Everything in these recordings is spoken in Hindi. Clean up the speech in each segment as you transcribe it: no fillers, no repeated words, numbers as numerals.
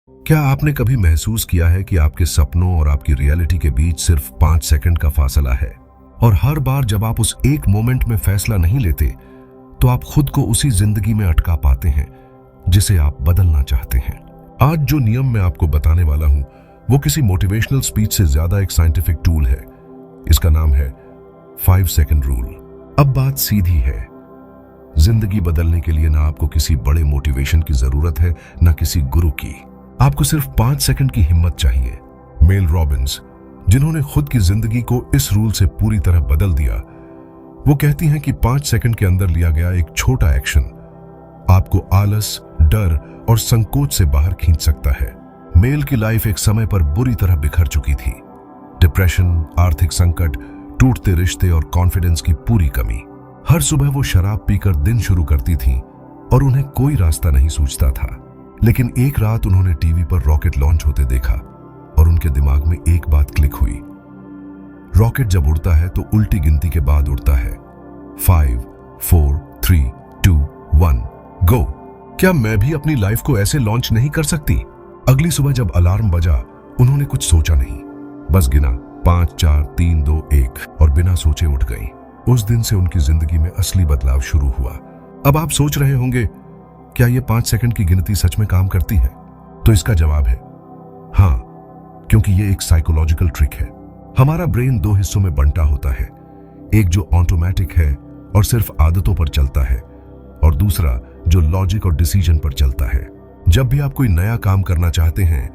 क्या आपने कभी महसूस किया है कि आपके सपनों और आपकी रियलिटी के बीच सिर्फ 5 सेकंड का फासला है, और हर बार जब आप उस एक मोमेंट में फैसला नहीं लेते तो आप खुद को उसी जिंदगी में अटका पाते हैं जिसे आप बदलना चाहते हैं। आज जो नियम मैं आपको बताने वाला हूं वो किसी मोटिवेशनल स्पीच से ज्यादा एक साइंटिफिक टूल है। इसका नाम है 5 सेकंड रूल। अब बात सीधी है, जिंदगी बदलने के लिए ना आपको किसी बड़े मोटिवेशन की जरूरत है, ना किसी गुरु की। आपको सिर्फ 5 सेकंड की हिम्मत चाहिए। मेल रॉबिन्स, जिन्होंने खुद की जिंदगी को इस रूल से पूरी तरह बदल दिया, वो कहती हैं कि 5 सेकंड के अंदर लिया गया एक छोटा एक्शन आपको आलस, डर और संकोच से बाहर खींच सकता है। मेल की लाइफ एक समय पर बुरी तरह बिखर चुकी थी। डिप्रेशन, आर्थिक संकट, टूटते रिश्ते और कॉन्फिडेंस की पूरी कमी। हर सुबह वो शराब पीकर दिन शुरू करती थी और उन्हें कोई रास्ता नहीं सूझता था। लेकिन एक रात उन्होंने टीवी पर रॉकेट लॉन्च होते देखा और उनके दिमाग में एक बात क्लिक हुई। रॉकेट जब उड़ता है तो उल्टी गिनती के बाद उड़ता है। 5, 4, 3, 2, 1, गो। क्या मैं भी अपनी लाइफ को ऐसे लॉन्च नहीं कर सकती? अगली सुबह जब अलार्म बजा, उन्होंने कुछ सोचा नहीं, बस गिना 5, 4, 3, 2, 1 और बिना सोचे उठ गई। उस दिन से उनकी जिंदगी में असली बदलाव शुरू हुआ। अब आप सोच रहे होंगे, क्या ये 5 सेकंड की गिनती सच में काम करती है? तो इसका जवाब है हाँ, क्योंकि ये एक साइकोलॉजिकल ट्रिक है। हमारा ब्रेन 2 हिस्सों में बंटा होता है, एक जो ऑटोमेटिक है और सिर्फ आदतों पर चलता है, और दूसरा जो लॉजिक और डिसीजन पर चलता है। जब भी आप कोई नया काम करना चाहते हैं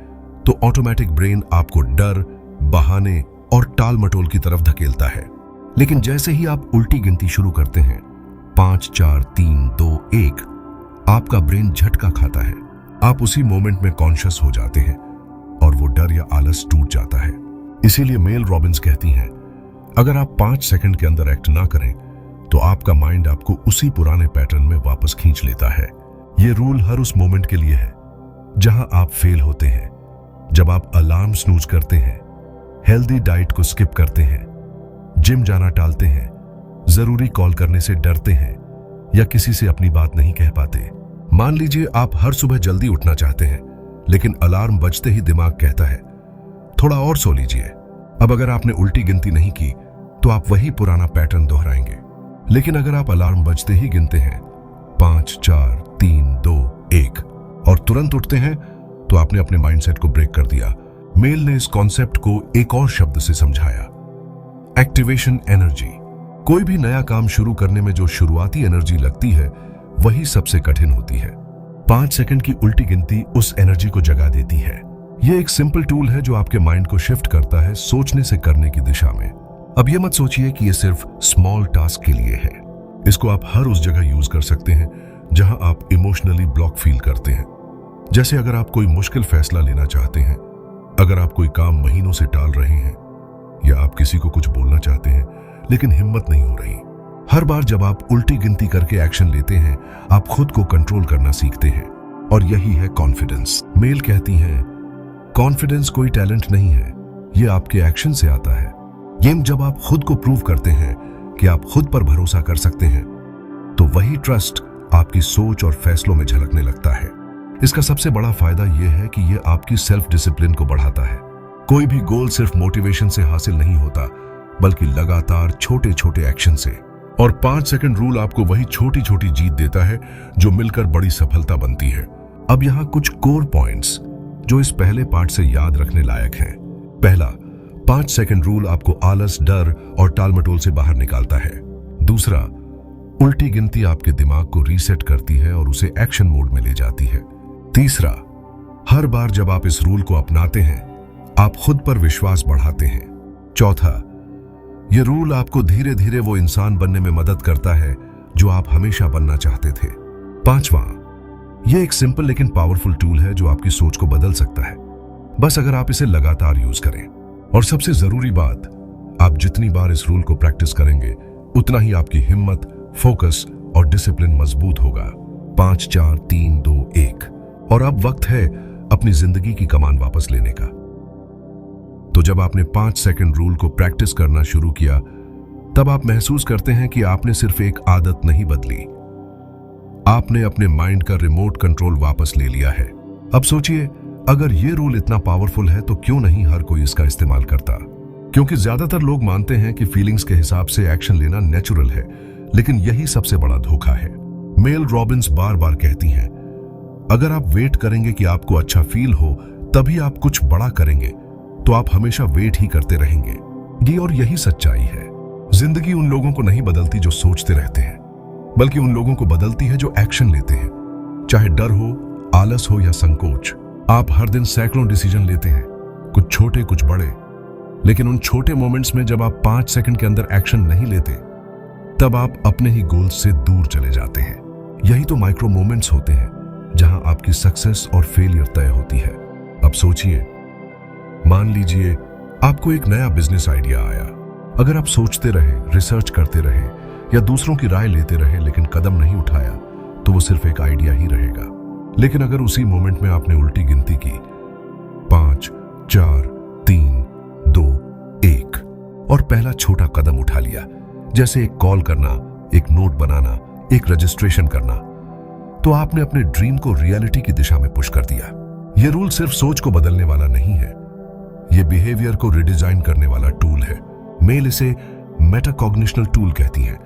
तो ऑटोमेटिक ब्रेन आपको डर, बहाने और टाल मटोल की तरफ धकेलता है। लेकिन जैसे ही आप उल्टी गिनती शुरू करते हैं, 5, 4, 3, 2, 1, आपका ब्रेन झटका खाता है। आप उसी मोमेंट में कॉन्शियस हो जाते हैं और वो डर या आलस टूट जाता है। इसीलिए मेल रॉबिन्स कहती हैं, अगर आप 5 सेकंड के अंदर एक्ट ना करें तो आपका माइंड आपको उसी पुराने पैटर्न में वापस खींच लेता है। ये रूल हर उस मोमेंट के लिए है जहां आप फेल होते हैं, जब आप अलार्म स्नूज करते हैं, हेल्दी डाइट को स्किप करते हैं, जिम जाना टालते हैं, जरूरी कॉल करने से डरते हैं या किसी से अपनी बात नहीं कह पाते। मान लीजिए आप हर सुबह जल्दी उठना चाहते हैं, लेकिन अलार्म बजते ही दिमाग कहता है थोड़ा और सो लीजिए। अब अगर आपने उल्टी गिनती नहीं की तो आप वही पुराना पैटर्न दोहराएंगे। लेकिन अगर आप अलार्म बजते ही गिनते हैं 5, 4, 3, 2, 1 और तुरंत उठते हैं, तो आपने अपने माइंडसेट को ब्रेक कर दिया। मेल ने इस कॉन्सेप्ट को एक और शब्द से समझाया, एक्टिवेशन एनर्जी। कोई भी नया काम शुरू करने में जो शुरुआती एनर्जी लगती है वही सबसे कठिन होती है। 5 सेकंड की उल्टी गिनती उस एनर्जी को जगा देती है। यह एक सिंपल टूल है जो आपके माइंड को शिफ्ट करता है सोचने से करने की दिशा में। अब यह मत सोचिए कि यह सिर्फ स्मॉल टास्क के लिए है। इसको आप हर उस जगह यूज कर सकते हैं जहां आप इमोशनली ब्लॉक फील करते हैं। जैसे अगर आप कोई मुश्किल फैसला लेना चाहते हैं, अगर आप कोई काम महीनों से टाल रहे हैं, या आप किसी को कुछ बोलना चाहते हैं लेकिन हिम्मत नहीं हो रही। हर बार जब आप उल्टी गिनती करके एक्शन लेते हैं, आप खुद को कंट्रोल करना सीखते हैं, और यही है कॉन्फिडेंस। मेल कहती हैं, कॉन्फिडेंस कोई टैलेंट नहीं है, यह आपके एक्शन से आता है। ये जब आप खुद को प्रूव करते हैं कि आप खुद पर भरोसा कर सकते हैं, तो वही ट्रस्ट आपकी सोच और फैसलों में झलकने लगता है। इसका सबसे बड़ा फायदा यह है कि यह आपकी सेल्फ डिसिप्लिन को बढ़ाता है। कोई भी गोल सिर्फ मोटिवेशन से हासिल नहीं होता, बल्कि लगातार छोटे छोटे एक्शन से। और 5 सेकंड रूल आपको वही छोटी छोटी जीत देता है जो मिलकर बड़ी सफलता बनती है। अब यहाँ कुछ कोर पॉइंट्स जो इस पहले पार्ट से याद रखने लायक हैं। पहला, 5 सेकंड रूल आपको आलस, डर और टालमटोल से बाहर निकालता है। दूसरा, उल्टी गिनती आपके दिमाग को रीसेट करती है और उसे एक्शन मोड में ले जाती है। तीसरा, हर बार जब आप इस रूल को अपनाते हैं, आप खुद पर विश्वास बढ़ाते हैं। चौथा, यह रूल आपको धीरे धीरे वो इंसान बनने में मदद करता है जो आप हमेशा बनना चाहते थे। पांचवा, यह एक सिंपल लेकिन पावरफुल टूल है जो आपकी सोच को बदल सकता है, बस अगर आप इसे लगातार यूज करें। और सबसे जरूरी बात, आप जितनी बार इस रूल को प्रैक्टिस करेंगे, उतना ही आपकी हिम्मत, फोकस और डिसिप्लिन मजबूत होगा। 5, 4, 3, 2, 1। और अब वक्त है अपनी जिंदगी की कमान वापस लेने का। तो जब आपने 5 सेकंड रूल को प्रैक्टिस करना शुरू किया, तब आप महसूस करते हैं कि आपने सिर्फ एक आदत नहीं बदली, आपने अपने माइंड का रिमोट कंट्रोल वापस ले लिया है। अब सोचिए, अगर ये रूल इतना पावरफुल है तो क्यों नहीं हर कोई इसका इस्तेमाल करता? क्योंकि ज्यादातर लोग मानते हैं कि फीलिंग्स के हिसाब से एक्शन लेना नेचुरल है, लेकिन यही सबसे बड़ा धोखा है। मेल रॉबिन्स बार बार कहती हैं, अगर आप वेट करेंगे कि आपको अच्छा फील हो तभी आप कुछ बड़ा करेंगे, तो आप हमेशा वेट ही करते रहेंगे। ये और यही सच्चाई है। जिंदगी उन लोगों को नहीं बदलती जो सोचते रहते हैं, बल्कि उन लोगों को बदलती है जो एक्शन लेते हैं। चाहे डर हो, आलस हो या संकोच, आप हर दिन सैकड़ों डिसीजन लेते हैं, कुछ छोटे कुछ बड़े। लेकिन उन छोटे मोमेंट्स में जब आप 5 सेकंड के अंदर एक्शन नहीं लेते, तब आप अपने ही गोल से दूर चले जाते हैं। यही तो माइक्रो मोमेंट्स होते हैं जहां आपकी सक्सेस और फेलियर तय होती है। अब सोचिए, मान लीजिए आपको एक नया बिजनेस आइडिया आया। अगर आप सोचते रहे, रिसर्च करते रहे या दूसरों की राय लेते रहे लेकिन कदम नहीं उठाया, तो वो सिर्फ एक आइडिया ही रहेगा। लेकिन अगर उसी मोमेंट में आपने उल्टी गिनती की, 5, 4, 3, 2, 1 और पहला छोटा कदम उठा लिया, जैसे एक कॉल करना, एक नोट बनाना, एक रजिस्ट्रेशन करना, तो आपने अपने ड्रीम को रियलिटी की दिशा में पुश कर दिया। यह रूल सिर्फ सोच को बदलने वाला नहीं है, यह बिहेवियर को रिडिजाइन करने वाला टूल है। मेल इसे मेटाकॉग्निशनल टूल कहती है,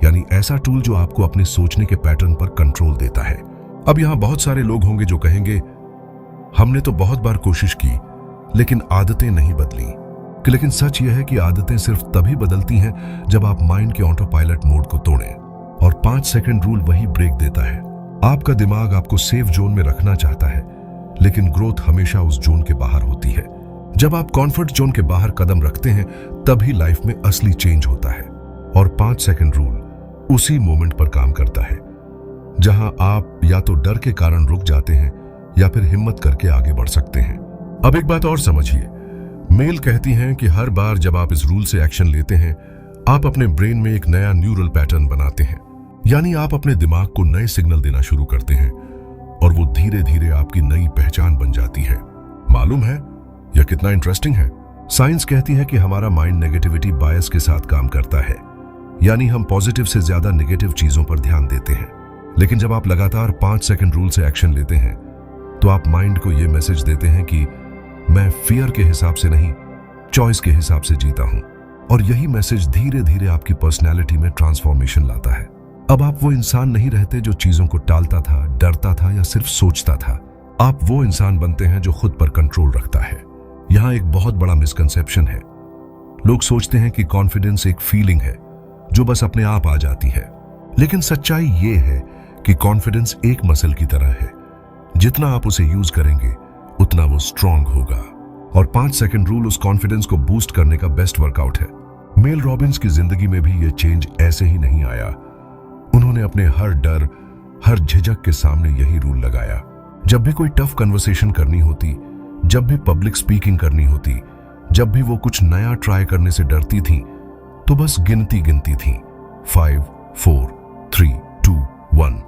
यानी ऐसा टूल जो आपको अपने सोचने के पैटर्न पर कंट्रोल देता है। अब यहां बहुत सारे लोग होंगे जो कहेंगे, हमने तो बहुत बार कोशिश की लेकिन आदतें नहीं बदली। लेकिन सच यह है कि आदतें सिर्फ तभी बदलती हैं जब आप माइंड के ऑटो पायलट मोड को तोड़ें, और 5 सेकंड रूल वही ब्रेक देता है। आपका दिमाग आपको सेफ जोन में रखना चाहता है, लेकिन ग्रोथ हमेशा उस जोन के बाहर होती है। जब आप कंफर्ट जोन के बाहर कदम रखते हैं, तभी लाइफ में असली चेंज होता है। और 5 सेकंड रूल उसी मोमेंट पर काम करता है जहां आप या तो डर के कारण रुक जाते हैं या फिर हिम्मत करके आगे बढ़ सकते हैं। अब एक बात और समझिए, मेल कहती हैं कि हर बार जब आप इस रूल से एक्शन लेते हैं, आप अपने ब्रेन में एक नया न्यूरल पैटर्न बनाते हैं, यानी आप अपने दिमाग को नए सिग्नल देना शुरू करते हैं और वो धीरे धीरे आपकी नई पहचान बन जाती है। मालूम है यह कितना इंटरेस्टिंग है? साइंस कहती है कि हमारा माइंड नेगेटिविटी बायस के साथ काम करता है, यानी हम पॉजिटिव से ज्यादा नेगेटिव चीजों पर ध्यान देते हैं। लेकिन जब आप लगातार 5 सेकंड रूल से एक्शन लेते हैं, तो आप माइंड को यह मैसेज देते हैं कि मैं फियर के हिसाब से नहीं, चॉइस के हिसाब से जीता हूं। और यही मैसेज धीरे धीरे आपकी पर्सनैलिटी में ट्रांसफॉर्मेशन लाता है। अब आप वो इंसान नहीं रहते जो चीजों को टालता था, डरता था या सिर्फ सोचता था। आप वो इंसान बनते हैं जो खुद पर कंट्रोल रखता है। यहां एक बहुत बड़ा मिसकंसेप्शन है। लोग सोचते हैं कि कॉन्फिडेंस एक फीलिंग है जो बस अपने आप आ जाती है, लेकिन सच्चाई ये है कि कॉन्फिडेंस एक मसल की तरह है। जितना आप उसे यूज करेंगे, उतना वो स्ट्रांग होगा। और 5 सेकंड रूल उस कॉन्फिडेंस को बूस्ट करने का बेस्ट वर्कआउट है। मेल रॉबिन्स की जिंदगी में भी ये चेंज ऐसे ही नहीं आया। उन्होंने अपने हर डर, हर झिझक के सामने यही रूल लगाया। जब भी कोई टफ कन्वर्सेशन करनी होती, जब भी पब्लिक स्पीकिंग करनी होती, जब भी वो कुछ नया ट्राई करने से डरती थी, तो बस गिनती थी, 5, 4, 3, 2, 1,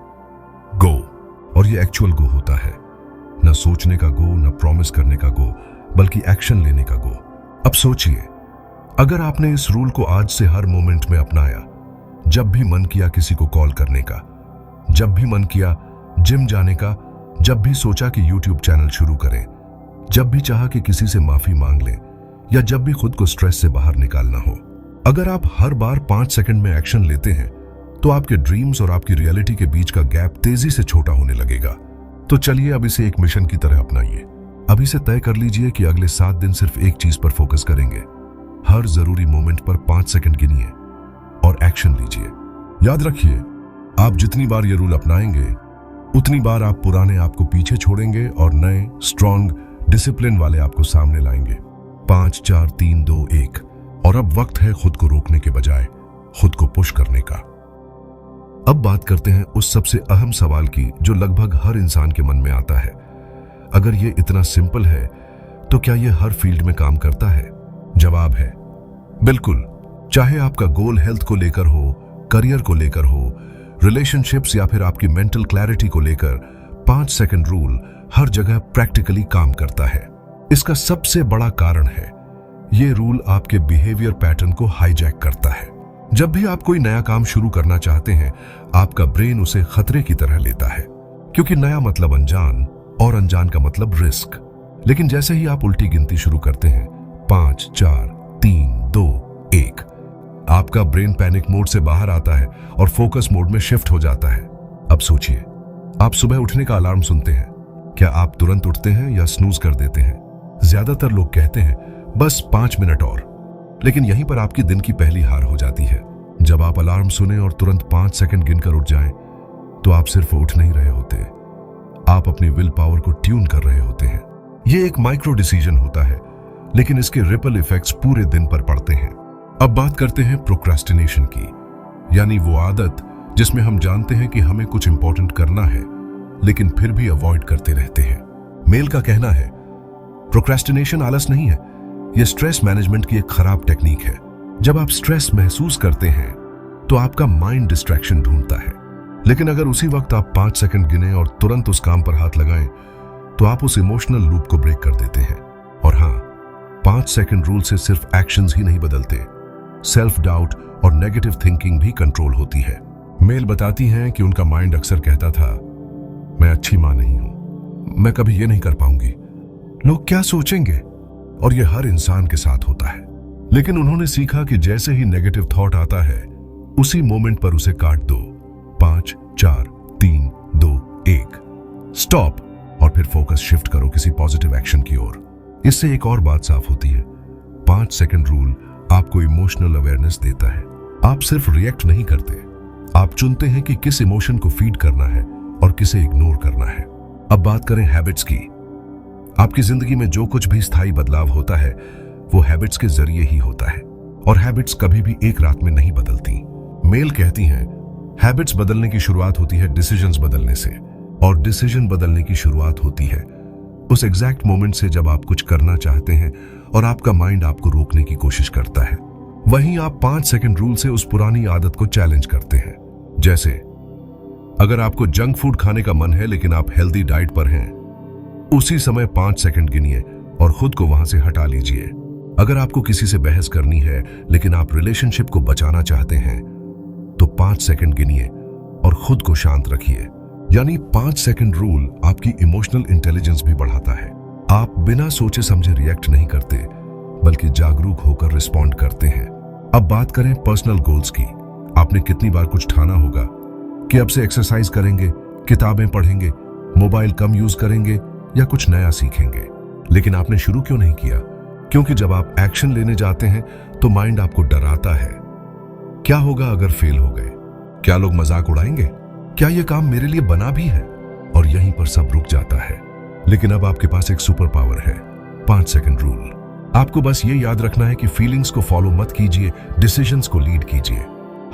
गो। और ये एक्चुअल गो होता है, न सोचने का गो, न प्रॉमिस करने का गो, बल्कि एक्शन लेने का गो। अब सोचिए, अगर आपने इस रूल को आज से हर मोमेंट में अपनाया, जब भी मन किया किसी को कॉल करने का, जब भी मन किया जिम जाने का, जब भी सोचा कि यूट्यूब चैनल शुरू करें, जब भी चाहा कि किसी से माफी मांग लें, या जब भी खुद को स्ट्रेस से बाहर निकालना हो, अगर आप हर बार 5 सेकंड में एक्शन लेते हैं, तो आपके ड्रीम्स और आपकी रियलिटी के बीच का गैप तेजी से छोटा होने लगेगा। तो चलिए अब इसे एक मिशन की तरह अपनाइए। अभी से तय कर लीजिए कि अगले 7 दिन सिर्फ एक चीज पर फोकस करेंगे। हर जरूरी मोमेंट पर 5 सेकंड गिनिए और एक्शन लीजिए। याद रखिए, आप जितनी बार ये रूल अपनाएंगे, उतनी बार आप पुराने आपको पीछे छोड़ेंगे और नए, स्ट्रॉन्ग, डिसिप्लिन वाले आपको सामने लाएंगे। 5, 4, 3, 2, 1। और अब वक्त है खुद को रोकने के बजाय खुद को पुश करने का। अब बात करते हैं उस सबसे अहम सवाल की जो लगभग हर इंसान के मन में आता है। अगर ये इतना सिंपल है, तो क्या ये हर फील्ड में काम करता है? जवाब है बिल्कुल। चाहे आपका गोल हेल्थ को लेकर हो, करियर को लेकर हो, रिलेशनशिप्स या फिर आपकी मेंटल क्लैरिटी को लेकर, 5 सेकंड रूल हर जगह प्रैक्टिकली काम करता है। इसका सबसे बड़ा कारण है, ये रूल आपके बिहेवियर पैटर्न को हाईजैक करता है। जब भी आप कोई नया काम शुरू करना चाहते हैं, आपका ब्रेन उसे खतरे की तरह लेता है, क्योंकि नया मतलब अनजान और अनजान का मतलब रिस्क। लेकिन जैसे ही आप उल्टी गिनती शुरू करते हैं, 5, 4, 3, 2, 1, आपका ब्रेन पैनिक मोड से बाहर आता है और फोकस मोड में शिफ्ट हो जाता है। अब सोचिए, आप सुबह उठने का अलार्म सुनते हैं, क्या आप तुरंत उठते हैं या स्नूज कर देते हैं? ज्यादातर लोग कहते हैं बस 5 मिनट और, लेकिन यहीं पर आपकी दिन की पहली हार हो जाती है। जब आप अलार्म सुने और तुरंत 5 सेकंड गिनकर उठ जाएं, तो आप सिर्फ उठ नहीं रहे होते, आप अपनी विल पावर को ट्यून कर रहे होते हैं। यह एक माइक्रो डिसीजन होता है, लेकिन इसके रिपल इफेक्ट्स पूरे दिन पर पड़ते हैं। अब बात करते हैं प्रोक्रेस्टिनेशन की, यानी वो आदत जिसमें हम जानते हैं कि हमें कुछ इंपॉर्टेंट करना है, लेकिन फिर भी अवॉइड करते रहते हैं। मेल का कहना है, प्रोक्रेस्टिनेशन आलस नहीं है, यह स्ट्रेस मैनेजमेंट की एक खराब टेक्निक है। जब आप स्ट्रेस महसूस करते हैं तो आपका माइंड डिस्ट्रैक्शन ढूंढता है, लेकिन अगर उसी वक्त आप 5 सेकंड गिने और तुरंत उस काम पर हाथ लगाएं, तो आप उस इमोशनल लूप को ब्रेक कर देते हैं। और हाँ, 5 सेकंड रूल से सिर्फ एक्शंस ही नहीं बदलते, सेल्फ डाउट और नेगेटिव थिंकिंग भी कंट्रोल होती है। मेल बताती हैं कि उनका माइंड अक्सर कहता था, मैं अच्छी मां नहीं हूं, मैं कभी ये नहीं कर पाऊंगी, लोग क्या सोचेंगे, और ये हर इंसान के साथ होता है। लेकिन उन्होंने सीखा कि जैसे ही नेगेटिव थॉट आता है, उसी मोमेंट पर उसे काट दो। 5, 4, 3, 2, 1, स्टॉप, और फिर फोकस शिफ्ट करो किसी पॉजिटिव एक्शन की ओर। इससे एक और बात साफ होती है, 5 सेकंड रूल आपको इमोशनल अवेयरनेस देता है। आप सिर्फ रिएक्ट नहीं करते, आप चुनते हैं कि किस इमोशन को फीड करना है और किसे इग्नोर करना है। अब बात करें हैबिट्स की। आपकी जिंदगी में जो कुछ भी स्थायी बदलाव होता है, वो हैबिट्स के जरिए ही होता है, और हैबिट्स कभी भी एक रात में नहीं बदलती। मेल कहती हैं, हैबिट्स बदलने की शुरुआत होती है डिसीजंस बदलने से, और डिसीजन बदलने की शुरुआत होती है उस एग्जैक्ट मोमेंट से जब आप कुछ करना चाहते हैं और आपका माइंड आपको रोकने की कोशिश करता है। वहीं आप 5 सेकंड रूल से उस पुरानी आदत को चैलेंज करते हैं। जैसे अगर आपको जंक फूड खाने का मन है लेकिन आप हेल्दी डाइट पर हैं, उसी समय 5 सेकंड गिनिए और खुद को वहां से हटा लीजिए। अगर आपको किसी से बहस करनी है लेकिन आप रिलेशनशिप को बचाना चाहते हैं, तो 5 सेकंड गिनिए और खुद को शांत रखिए। यानी 5 सेकंड रूल आपकी इमोशनल इंटेलिजेंस भी बढ़ाता है। आप बिना सोचे समझे रिएक्ट नहीं करते, बल्कि जागरूक होकर रिस्पॉन्ड करते हैं। अब बात करें पर्सनल गोल्स की। आपने कितनी बार कुछ ठाना होगा कि अब से एक्सरसाइज करेंगे, किताबें पढ़ेंगे, मोबाइल कम यूज करेंगे या कुछ नया सीखेंगे, लेकिन आपने शुरू क्यों नहीं किया? क्योंकि जब आप एक्शन लेने जाते हैं तो माइंड आपको डराता है। क्या होगा अगर फेल हो गए? क्या लोग मजाक उड़ाएंगे? क्या यह काम मेरे लिए बना भी है? और यहीं पर सब रुक जाता है। लेकिन अब आपके पास एक सुपर पावर है, 5 सेकंड रूल। आपको बस ये याद रखना है कि फीलिंग्स को फॉलो मत कीजिए, डिसीजंस को लीड कीजिए।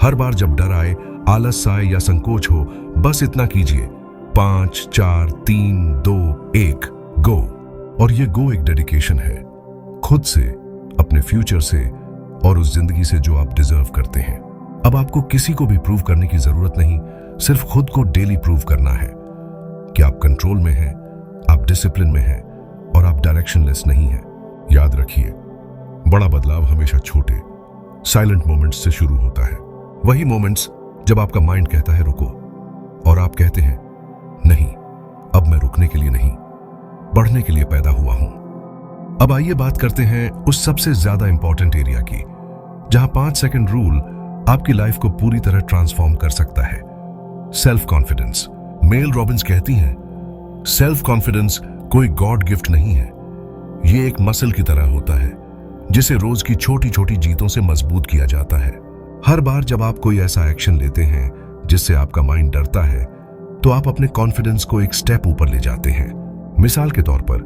हर बार जब डर आए, आलस आए या संकोच हो, बस इतना कीजिए, 5, 4, 3, 2, 1, गो। और ये गो एक डेडिकेशन है, खुद से, अपने फ्यूचर से और उस जिंदगी से जो आप डिजर्व करते हैं। अब आपको किसी को भी प्रूव करने की जरूरत नहीं, सिर्फ खुद को डेली प्रूव करना है कि आप कंट्रोल में हैं, आप डिसिप्लिन में हैं और आप डायरेक्शनलेस नहीं हैं। याद रखिए, बड़ा बदलाव हमेशा छोटे साइलेंट मोमेंट्स से शुरू होता है। वही मोमेंट्स जब आपका माइंड कहता है रुको, और आप कहते हैं नहीं, अब मैं रुकने के लिए नहीं, बढ़ने के लिए पैदा हुआ हूं। अब आइए बात करते हैं उस सबसे ज्यादा इंपॉर्टेंट एरिया की, जहां 5 सेकंड रूल आपकी लाइफ को पूरी तरह ट्रांसफॉर्म कर सकता है, सेल्फ कॉन्फिडेंस। मेल रॉबिन्स कहती हैं, सेल्फ कॉन्फिडेंस कोई गॉड गिफ्ट नहीं है, ये एक मसल की तरह होता है जिसे रोज की छोटी छोटी जीतों से मजबूत किया जाता है। हर बार जब आप कोई ऐसा एक्शन लेते हैं जिससे आपका माइंड डरता है, तो आप अपने कॉन्फिडेंस को एक स्टेप ऊपर ले जाते हैं। मिसाल के तौर पर,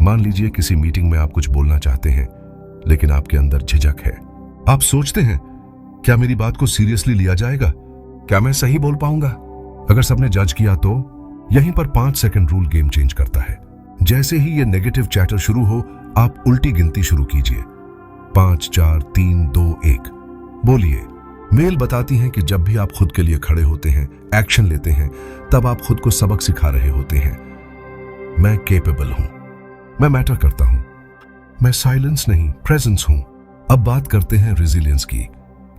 मान लीजिए किसी मीटिंग में आप कुछ बोलना चाहते हैं, लेकिन आपके अंदर झिझक है। आप सोचते हैं, क्या मेरी बात को सीरियसली लिया जाएगा? क्या मैं सही बोल पाऊंगा? अगर सबने जज किया तो? यहीं पर 5 सेकंड रूल गेम चेंज करता है। जैसे ही ये नेगेटिव चैटर शुरू हो, आप उल्टी गिनती शुरू कीजिए, 5, 4, 3, 2, 1, बोलिए। मेल बताती हैं कि जब भी आप खुद के लिए खड़े होते हैं, एक्शन लेते हैं, तब आप खुद को सबक सिखा रहे होते हैं। मैं केपेबल हूं, मैं मैटर करता हूं, मैं साइलेंस नहीं प्रेजेंस हूं। अब बात करते हैं रेजिलियंस की,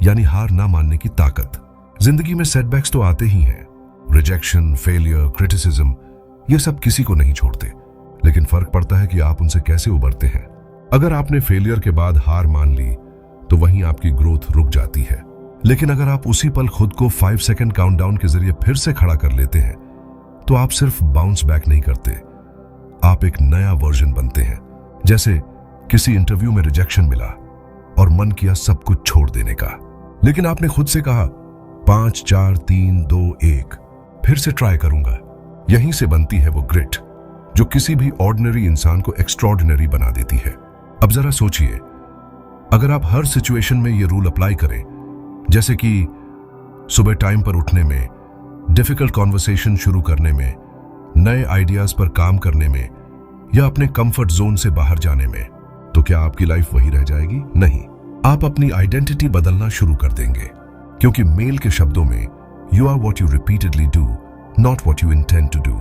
यानी हार ना मानने की ताकत। जिंदगी में सेटबैक्स तो आते ही हैं, रिजेक्शन, फेलियर, क्रिटिसिज्म, ये सब किसी को नहीं छोड़ते, लेकिन फर्क पड़ता है कि आप उनसे कैसे उबरते हैं। अगर आपने फेलियर के बाद हार मान ली तो वहीं आपकी ग्रोथ रुक जाती है। लेकिन अगर आप उसी पल खुद को 5 सेकंड काउंटडाउन के जरिए फिर से खड़ा कर लेते हैं तो आप सिर्फ बाउंस बैक नहीं करते, आप एक नया वर्जन बनते हैं। जैसे किसी इंटरव्यू में रिजेक्शन मिला और मन किया सब कुछ छोड़ देने का, लेकिन आपने खुद से कहा 5 4 3 2 1 फिर से ट्राई करूंगा। यहीं से बनती है वो ग्रिट जो किसी भी ऑर्डिनरी इंसान को एक्स्ट्रॉर्डिनरी बना देती है। अब जरा सोचिए, अगर आप हर सिचुएशन में ये रूल अप्लाई करें, जैसे कि सुबह टाइम पर उठने में, डिफिकल्ट कॉन्वर्सेशन शुरू करने में, नए आइडियाज पर काम करने में या अपने कंफर्ट जोन से बाहर जाने में, तो क्या आपकी लाइफ वही रह जाएगी? नहीं, आप अपनी आइडेंटिटी बदलना शुरू कर देंगे। क्योंकि मेल के शब्दों में you are what you repeatedly do, not what you intend to do.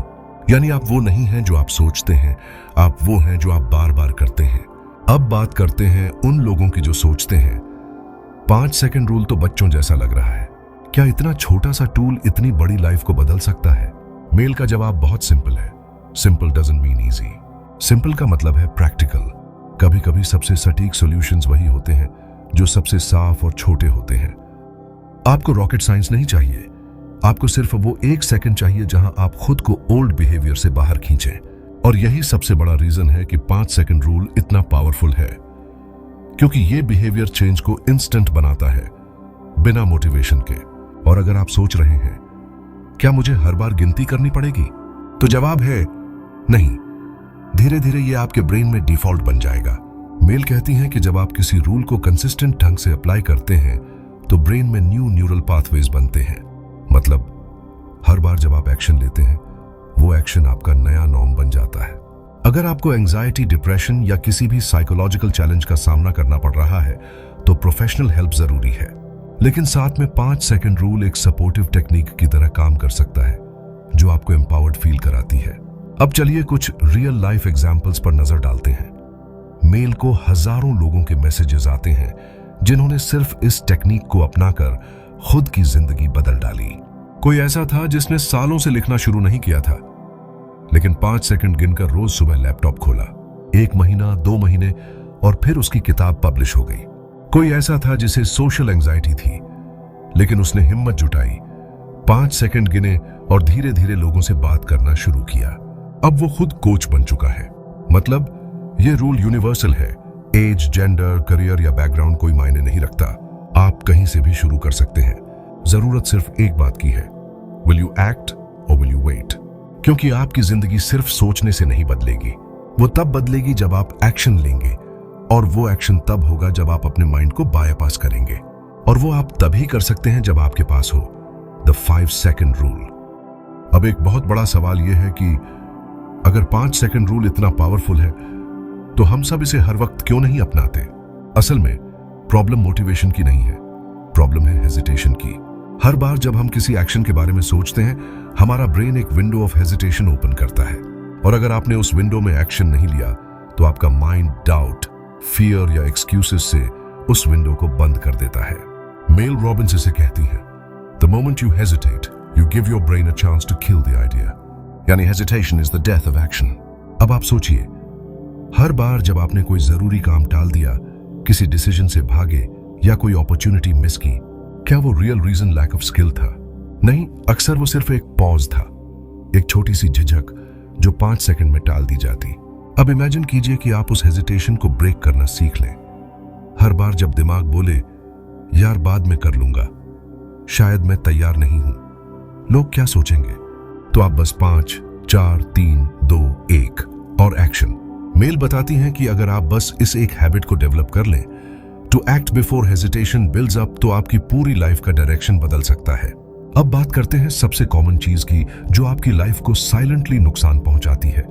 यानी आप वो नहीं हैं जो आप सोचते हैं, आप वो हैं जो आप बार बार करते हैं। अब बात करते हैं उन लोगों की जो सोचते हैं 5 सेकंड रूल तो बच्चों जैसा लग रहा है। क्या इतना छोटा सा टूल इतनी बड़ी लाइफ को बदल सकता है? मेल का जवाब बहुत सिंपल है। Simple doesn't mean easy. Simple का मतलब है प्रैक्टिकल। कभी कभी सबसे सटीक सॉल्यूशंस वही होते हैं जो सबसे साफ और छोटे होते हैं। आपको रॉकेट साइंस नहीं चाहिए, आपको सिर्फ वो 1 सेकंड चाहिए जहां आप खुद को ओल्ड बिहेवियर से बाहर खींचें। और यही सबसे बड़ा रीजन है कि 5 सेकंड रूल इतना पावरफुल है, क्योंकि ये बिहेवियर चेंज को इंस्टेंट बनाता है, बिना मोटिवेशन के। और अगर आप सोच रहे हैं क्या मुझे हर बार गिनती करनी पड़ेगी, तो जवाब है नहीं। धीरे धीरे ये आपके ब्रेन में डिफॉल्ट बन जाएगा। मेल कहती हैं कि जब आप किसी रूल को कंसिस्टेंट ढंग से अप्लाई करते हैं तो ब्रेन में न्यू न्यूरल पाथवेज बनते हैं। मतलब हर बार जब आप एक्शन लेते हैं वो एक्शन आपका नया नॉर्म बन जाता है। अगर आपको एंजाइटी, डिप्रेशन या किसी भी साइकोलॉजिकल चैलेंज का सामना करना पड़ रहा है तो प्रोफेशनल हेल्प जरूरी है। लेकिन साथ में 5 सेकंड रूल एक सपोर्टिव टेक्निक की तरह काम कर सकता है जो आपको एम्पावर्ड फील कराती है। अब चलिए कुछ रियल लाइफ एग्जाम्पल्स पर नजर डालते हैं। मेल को हजारों लोगों के मैसेजेस आते हैं जिन्होंने सिर्फ इस टेक्निक को अपनाकर खुद की जिंदगी बदल डाली। कोई ऐसा था जिसने सालों से लिखना शुरू नहीं किया था, लेकिन 5 सेकंड गिनकर रोज सुबह लैपटॉप खोला। 1 महीना, 2 महीने और फिर उसकी किताब पब्लिश हो गई। कोई ऐसा था जिसे सोशल एंजाइटी थी, लेकिन उसने हिम्मत जुटाई, 5 सेकंड गिने और धीरे धीरे लोगों से बात करना शुरू किया। अब वो खुद कोच बन चुका है। मतलब ये रूल यूनिवर्सल है। एज, जेंडर, करियर या बैकग्राउंड कोई मायने नहीं रखता। आप कहीं से भी शुरू कर सकते हैं। जरूरत सिर्फ एक बात की है, विल यू एक्ट और विल यू वेट? क्योंकि आपकी जिंदगी सिर्फ सोचने से नहीं बदलेगी, वो तब बदलेगी जब आप एक्शन लेंगे। और वो एक्शन तब होगा जब आप अपने माइंड को बायपास करेंगे। और वो आप तभी कर सकते हैं जब आपके पास हो द 5 सेकंड रूल। अब एक बहुत बड़ा सवाल यह है कि अगर 5 सेकंड रूल इतना पावरफुल है तो हम सब इसे हर वक्त क्यों नहीं अपनाते? असल में प्रॉब्लम मोटिवेशन की नहीं है, प्रॉब्लम है हेजिटेशन की। हर बार जब हम किसी एक्शन के बारे में सोचते हैं, हमारा ब्रेन एक विंडो ऑफ हेजिटेशन ओपन करता है। और अगर आपने उस विंडो में एक्शन नहीं लिया तो आपका माइंड डाउट, फियर या एक्सक्यूजेस से उस विंडो को बंद कर देता है। मेल रॉबिन्स इसे कहती है, the moment you hesitate you give your brain a chance to kill the idea. यानी hesitation is the death of action. अब आप सोचिए, हर बार जब आपने कोई जरूरी काम टाल दिया, किसी डिसीजन से भागे या कोई अपॉर्चुनिटी मिस की, क्या वो real reason lack of skill था? नहीं, अक्सर वो सिर्फ एक पॉज था, एक छोटी सी झिझक जो 5 सेकंड में टाल दी जाती। अब इमेजिन कीजिए कि आप उस हेजिटेशन को ब्रेक करना सीख लें। हर बार जब दिमाग बोले यार बाद में कर लूंगा, शायद मैं तैयार नहीं हूं, लोग क्या सोचेंगे, तो आप बस 5 4 3 2 1 और एक्शन। मेल बताती हैं कि अगर आप बस इस एक हैबिट को डेवलप कर लें, to act before hesitation builds up, तो आपकी पूरी लाइफ का डायरेक्शन बदल सकता है। अब बात करते हैं सबसे कॉमन चीज की जो आपकी लाइफ को साइलेंटली नुकसान पहुंचाती है,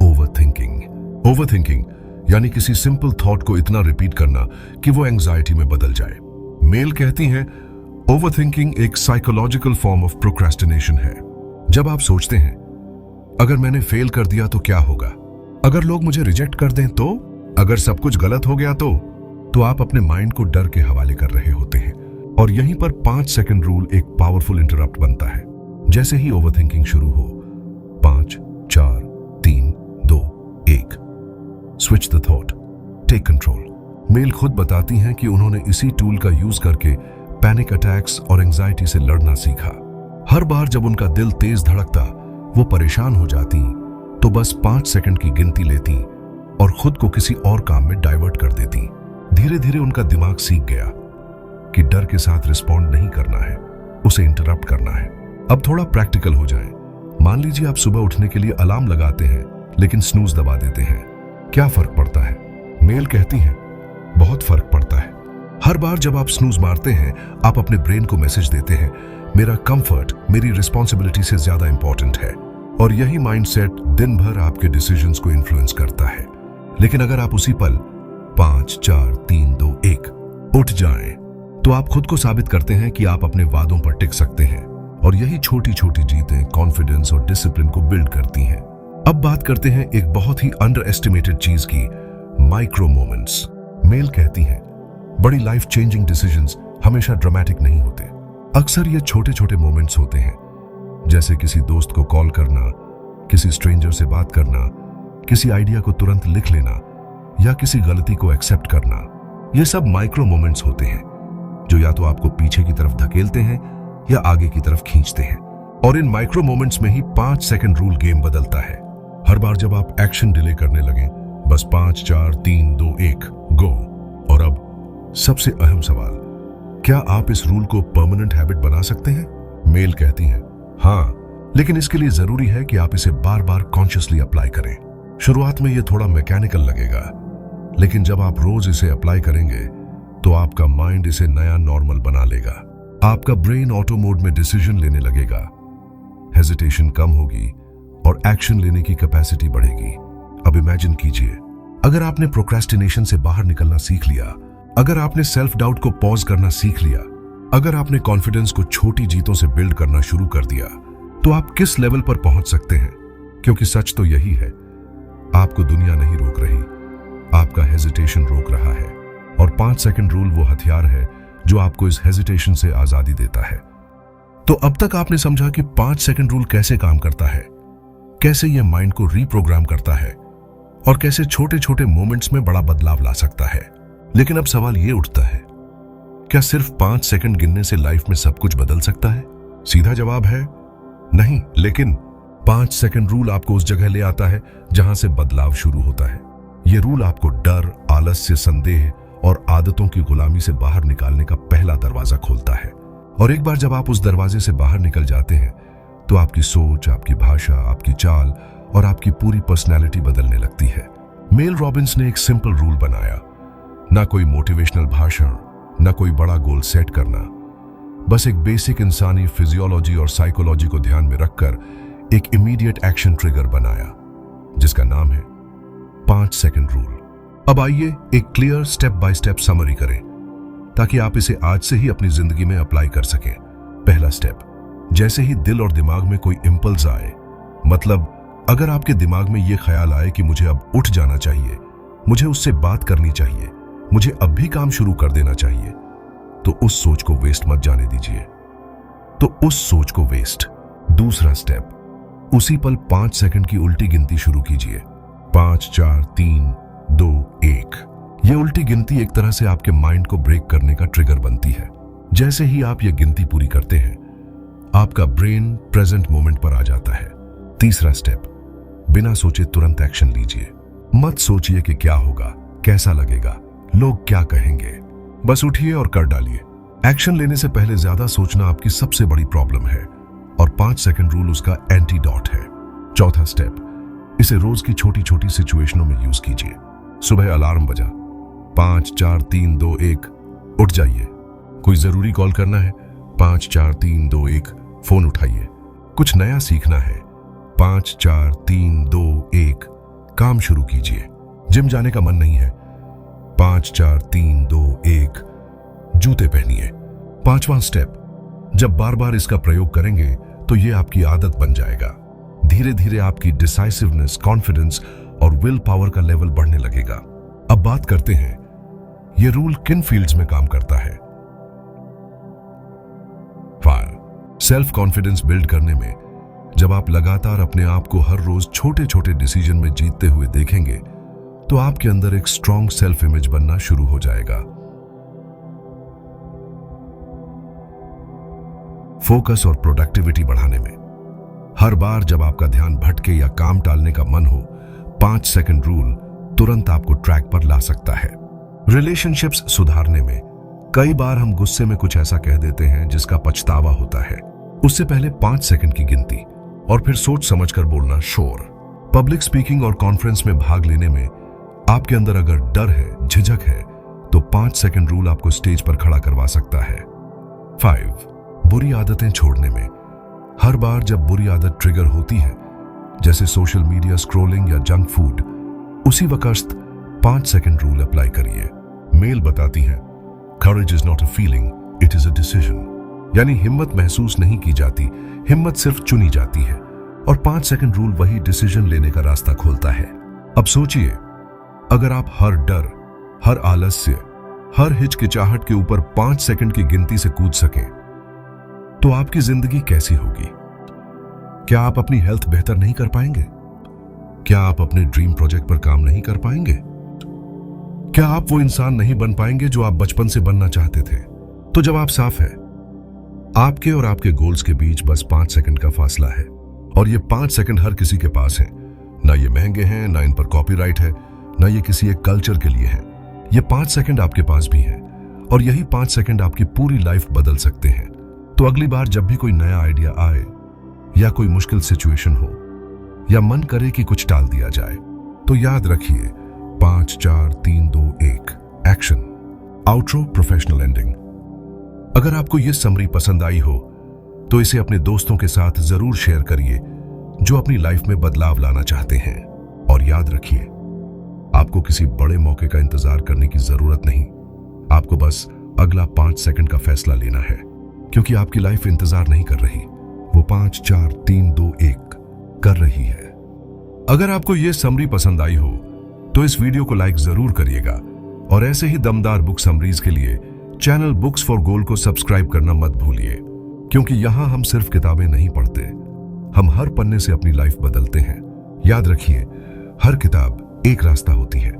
ओवरथिंकिंग। ओवरथिंकिंग यानी किसी सिंपल थॉट को इतना रिपीट करना कि वो एंजाइटी में बदल जाए। मेल कहती हैं ओवरथिंकिंग एक साइकोलॉजिकल फॉर्म ऑफ प्रोक्रेस्टिनेशन है। जब आप सोचते हैं अगर मैंने फेल कर दिया तो क्या होगा, अगर लोग मुझे रिजेक्ट कर दें तो, अगर सब कुछ गलत हो गया तो आप अपने माइंड को डर के हवाले कर रहे होते हैं। और यहीं पर 5 सेकंड रूल एक पावरफुल इंटरप्ट बनता है। जैसे ही ओवरथिंकिंग शुरू हो, 5 4 3 2 switch the thought, take control. Mel खुद बताती हैं कि उन्होंने इसी टूल का यूज करके पैनिक अटैक्स और एंजाइटी से लड़ना सीखा। हर बार जब उनका दिल तेज धड़कता, वो परेशान हो जाती तो बस 5 सेकंड की गिनती लेती और खुद को किसी और काम में डाइवर्ट कर देती। धीरे धीरे उनका दिमाग सीख गया कि डर के साथ रिस्पॉन्ड नहीं करना है, उसे इंटरप्ट करना है। अब थोड़ा प्रैक्टिकल हो जाए। मान लीजिए आप सुबह उठने के लिए अलार्म लगाते हैं लेकिन स्नूज दबा देते हैं। क्या फर्क पड़ता है? मेल कहती है बहुत फर्क पड़ता है। हर बार जब आप स्नूज मारते हैं, आप अपने ब्रेन को मैसेज देते हैं मेरा कंफर्ट मेरी रिस्पॉन्सिबिलिटी से ज्यादा इंपॉर्टेंट है। और यही माइंडसेट दिन भर आपके डिसीजंस को इन्फ्लुएंस करता है। लेकिन अगर आप उसी पल 5 4 3 2 1 उठ जाएं, तो आप खुद को साबित करते हैं कि आप अपने वादों पर टिक सकते हैं। और यही छोटी छोटी जीतें कॉन्फिडेंस और डिसिप्लिन को बिल्ड करती हैं। अब बात करते हैं एक बहुत ही अंडर एस्टिमेटेड चीज की, माइक्रो मोमेंट्स। मेल कहती हैं बड़ी लाइफ चेंजिंग डिसीजंस हमेशा ड्रामेटिक नहीं होते। अक्सर ये छोटे छोटे मोमेंट्स होते हैं, जैसे किसी दोस्त को कॉल करना, किसी स्ट्रेंजर से बात करना, किसी आइडिया को तुरंत लिख लेना या किसी गलती को एक्सेप्ट करना। ये सब माइक्रो मोमेंट्स होते हैं जो या तो आपको पीछे की तरफ धकेलते हैं या आगे की तरफ खींचते हैं। और इन माइक्रो मोमेंट्स में ही 5 सेकंड रूल गेम बदलता है। हर बार जब आप एक्शन डिले करने लगे, बस 5 4 3 2 1 गो। और अब सबसे अहम सवाल, क्या आप इस रूल को परमानेंट हैबिट बना सकते हैं? मेल कहती हैं हाँ, लेकिन इसके लिए जरूरी है कि आप इसे बार बार कॉन्शियसली अप्लाई करें। शुरुआत में यह थोड़ा मैकेनिकल लगेगा, लेकिन जब आप रोज इसे अप्लाई करेंगे तो आपका माइंड इसे नया नॉर्मल बना लेगा। आपका ब्रेन ऑटो मोड में डिसीजन लेने लगेगा, हेजिटेशन कम होगी और एक्शन लेने की कैपेसिटी बढ़ेगी। अब इमेजिन कीजिए, अगर आपने प्रोक्रेस्टिनेशन से बाहर निकलना सीख लिया, अगर आपने सेल्फ डाउट को पॉज करना सीख लिया, अगर आपने कॉन्फिडेंस को छोटी जीतों से बिल्ड करना शुरू कर दिया, तो आप किस लेवल पर पहुंच सकते हैं? क्योंकि सच तो यही है, आपको दुनिया नहीं रोक रही, आपका हेजिटेशन रोक रहा है। और 5 सेकंड रूल वो हथियार है जो आपको इस हेजिटेशन से आजादी देता है। तो अब तक आपने समझा कि 5 सेकंड रूल कैसे काम करता है, कैसे यह माइंड को रीप्रोग्राम करता है और कैसे छोटे छोटे मोमेंट्स में बड़ा बदलाव ला सकता है। लेकिन अब सवाल यह उठता है, क्या सिर्फ 5 सेकंड गिनने से लाइफ में सब कुछ बदल सकता है? सीधा जवाब है नहीं, लेकिन 5 सेकंड रूल आपको उस जगह ले आता है जहां से बदलाव शुरू होता है। यह रूल आपको डर, आलस्य, संदेह और आदतों की गुलामी से बाहर निकालने का पहला दरवाजा खोलता है। और एक बार जब आप उस दरवाजे से बाहर निकल जाते हैं, तो आपकी सोच, आपकी भाषा, आपकी चाल और आपकी पूरी पर्सनैलिटी बदलने लगती है। मेल रॉबिन्स ने एक सिंपल रूल बनाया, ना कोई मोटिवेशनल भाषण, ना कोई बड़ा गोल सेट करना, बस एक बेसिक इंसानी फिजियोलॉजी और साइकोलॉजी को ध्यान में रखकर एक इमीडिएट एक्शन ट्रिगर बनाया, जिसका नाम है 5 सेकंड रूल। अब आइए एक clear step by step summary करें, ताकि आप इसे आज से ही अपनी जिंदगी में अप्लाई कर सकें। पहला स्टेप, जैसे ही दिल और दिमाग में कोई इंपल्स आए, मतलब अगर आपके दिमाग में यह ख्याल आए कि मुझे अब उठ जाना चाहिए, मुझे उससे बात करनी चाहिए, मुझे अब भी काम शुरू कर देना चाहिए, तो उस सोच को वेस्ट मत जाने दीजिए। तो उस सोच को वेस्ट। दूसरा स्टेप, उसी पल 5 सेकंड की उल्टी गिनती शुरू कीजिए। 5 4 3 2 1। यह उल्टी गिनती एक तरह से आपके माइंड को ब्रेक करने का ट्रिगर बनती है। जैसे ही आप यह गिनती पूरी करते हैं, आपका ब्रेन प्रेजेंट मोमेंट पर आ जाता है। तीसरा स्टेप, बिना सोचे तुरंत एक्शन लीजिए। मत सोचिए कि क्या होगा, कैसा लगेगा, लोग क्या कहेंगे। बस उठिए और कर डालिए। एक्शन लेने से पहले ज्यादा सोचना आपकी सबसे बड़ी प्रॉब्लम है और 5 सेकंड रूल उसका एंटीडोट है। चौथा स्टेप, इसे रोज की छोटी छोटी सिचुएशनों में यूज कीजिए। सुबह अलार्म बजा, 5 4 3 2 1, उठ जाइए। कोई जरूरी कॉल करना है, 5 4 3 2 1, फोन उठाइए। कुछ नया सीखना है, 5 4 3 2 1, काम शुरू कीजिए। जिम जाने का मन नहीं है, 5 4 3 2 1, जूते पहनिए। पांचवा स्टेप, जब बार बार इसका प्रयोग करेंगे तो यह आपकी आदत बन जाएगा। धीरे धीरे आपकी डिसाइसिवनेस, कॉन्फिडेंस और विल पावर का लेवल बढ़ने लगेगा। अब बात करते हैं यह रूल किन फील्ड्स में काम करता है। सेल्फ कॉन्फिडेंस बिल्ड करने में जब आप लगातार अपने आप को हर रोज छोटे छोटे डिसीजन में जीतते हुए देखेंगे, तो आपके अंदर एक स्ट्रॉन्ग सेल्फ इमेज बनना शुरू हो जाएगा। फोकस और प्रोडक्टिविटी बढ़ाने में हर बार जब आपका ध्यान भटके या काम टालने का मन हो, 5 सेकंड रूल तुरंत आपको ट्रैक पर ला सकता है। रिलेशनशिप्स सुधारने में कई बार हम गुस्से में कुछ ऐसा कह देते हैं जिसका पछतावा होता है। उससे पहले 5 सेकंड की गिनती और फिर सोच समझकर बोलना श्योर। पब्लिक स्पीकिंग और कॉन्फ्रेंस में भाग लेने में आपके अंदर अगर डर है, झिझक है, तो 5 सेकंड रूल आपको स्टेज पर खड़ा करवा सकता है। 5 बुरी आदतें छोड़ने में हर बार जब बुरी आदत ट्रिगर होती है, जैसे सोशल मीडिया स्क्रॉलिंग या जंक फूड, उसी वक्त 5 सेकंड रूल अप्लाई करिए। मेल बताती है, courage is not a feeling, it is a decision. यानी हिम्मत महसूस नहीं की जाती, हिम्मत सिर्फ चुनी जाती है। और 5 सेकंड रूल वही डिसीजन लेने का रास्ता खोलता है। अब सोचिए, अगर आप हर डर, हर आलस्य, हर हिचकिचाहट के ऊपर 5 सेकंड की गिनती से कूद सकें, तो आपकी जिंदगी कैसी होगी? क्या आप अपनी हेल्थ बेहतर नहीं कर पाएंगे? क्या आप अपने ड्रीम प्रोजेक्ट पर काम नहीं कर पाएंगे? क्या आप वो इंसान नहीं बन पाएंगे जो आप बचपन से बनना चाहते थे? तो जवाब साफ है, आपके और आपके गोल्स के बीच बस 5 सेकंड का फासला है। और ये 5 सेकंड हर किसी के पास है। ना ये महंगे हैं, ना इन पर कॉपीराइट है, ना ये किसी एक कल्चर के लिए है। ये 5 सेकंड आपके पास भी है और यही 5 सेकंड आपकी पूरी लाइफ बदल सकते हैं। तो अगली बार जब भी कोई नया आइडिया आए या कोई मुश्किल सिचुएशन हो या मन करे कि कुछ टाल दिया जाए, तो याद रखिए 5 4 3 2 1 एक्शन। Outro professional ending. अगर आपको ये समरी पसंद आई हो तो इसे अपने दोस्तों के साथ जरूर शेयर करिए जो अपनी लाइफ में बदलाव लाना चाहते हैं। और याद रखिए, आपको किसी बड़े मौके का इंतजार करने की जरूरत नहीं, आपको बस अगला 5 सेकंड का फैसला लेना है, क्योंकि आपकी लाइफ इंतजार नहीं कर रही, वो 5 4 3 2 1 कर रही है। अगर आपको यह समरी पसंद आई हो तो इस वीडियो को लाइक जरूर करिएगा और ऐसे ही दमदार बुक समरीज के लिए चैनल बुक्स फॉर गोल्ड को सब्सक्राइब करना मत भूलिए, क्योंकि यहां हम सिर्फ किताबें नहीं पढ़ते, हम हर पन्ने से अपनी लाइफ बदलते हैं। याद रखिए, हर किताब एक रास्ता होती है।